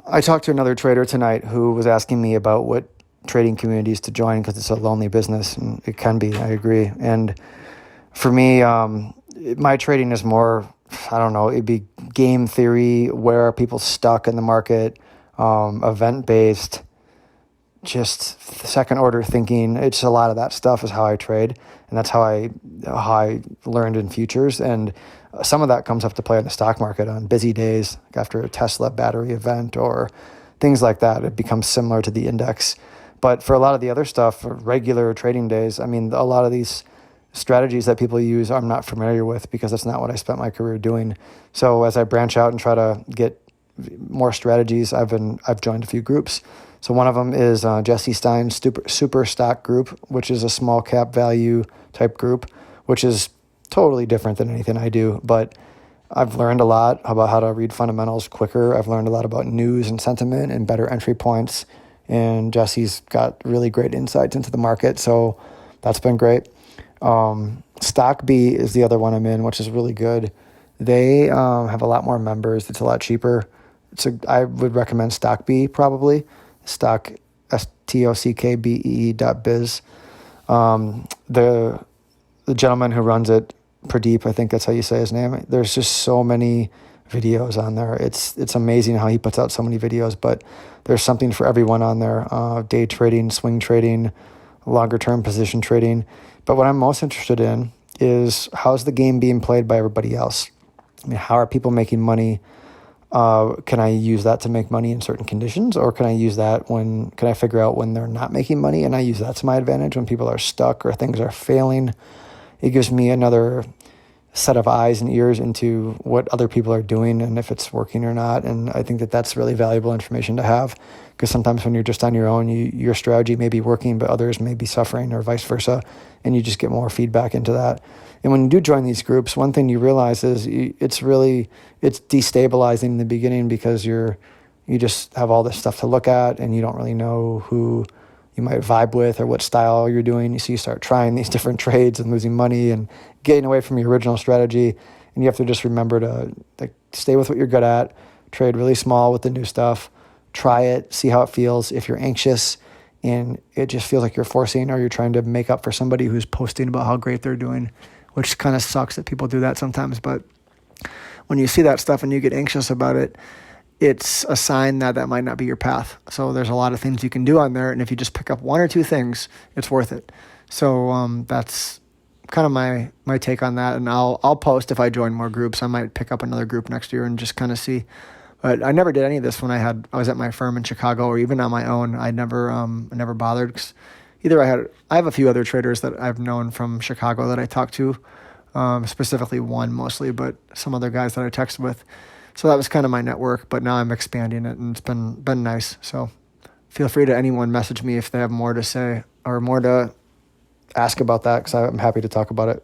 I talked to another trader tonight who was asking me about what trading communities to join because it's a lonely business, and it can be. I agree. And for me, my trading is more, I don't know, it'd be game theory. Where are people stuck in the market? Event based, just second order thinking. It's a lot of that stuff is how I trade, and that's how I learned in futures. And some of that comes up to play in the stock market on busy days, like after a Tesla battery event or things like that. It becomes similar to the index. But for a lot of the other stuff, for regular trading days, I mean, a lot of these strategies that people use I'm not familiar with because that's not what I spent my career doing. So as I branch out and try to get more strategies, I've joined a few groups. So one of them is Jesse Stein's super stock group, which is a small cap value type group, which is totally different than anything I do. But I've learned a lot about how to read fundamentals quicker. I've learned a lot about news and sentiment and better entry points. And Jesse's got really great insights into the market. So that's been great. StockB is the other one I'm in, which is really good. They have a lot more members. It's a lot cheaper. I would recommend StockB probably. Stock STOCKBE.biz. The gentleman who runs it, Pradeep, I think that's how you say his name. There's just so many videos on there. It's amazing how he puts out so many videos, but there's something for everyone on there. Day trading, swing trading, longer term position trading. But what I'm most interested in is how's the game being played by everybody else? I mean, how are people making money? Can I use that to make money in certain conditions, or can I figure out when they're not making money and I use that to my advantage when people are stuck or things are failing? It gives me another set of eyes and ears into what other people are doing and if it's working or not. And I think that that's really valuable information to have, because sometimes when you're just on your own, your strategy may be working, but others may be suffering, or vice versa. And you just get more feedback into that. And when you do join these groups, one thing you realize is it's destabilizing in the beginning, because you just have all this stuff to look at and you don't really know who you might vibe with or what style you're doing. So you start trying these different trades and losing money and getting away from your original strategy. And you have to just remember to stay with what you're good at, trade really small with the new stuff, try it, see how it feels. If you're anxious and it just feels like you're forcing, or you're trying to make up for somebody who's posting about how great they're doing, which kind of sucks that people do that sometimes. But when you see that stuff and you get anxious about it, it's a sign that might not be your path. So there's a lot of things you can do on there, and if you just pick up one or two things, it's worth it. So that's kind of my take on that, and I'll post if I join more groups. I might pick up another group next year and just kind of see. But I never did any of this when I was at my firm in Chicago, or even on my own. I never bothered, 'cause either I have a few other traders that I've known from Chicago that I talk to, specifically one mostly, but some other guys that I text with. So that was kind of my network, but now I'm expanding it, and it's been nice. So feel free to anyone message me if they have more to say or more to ask about that, because I'm happy to talk about it.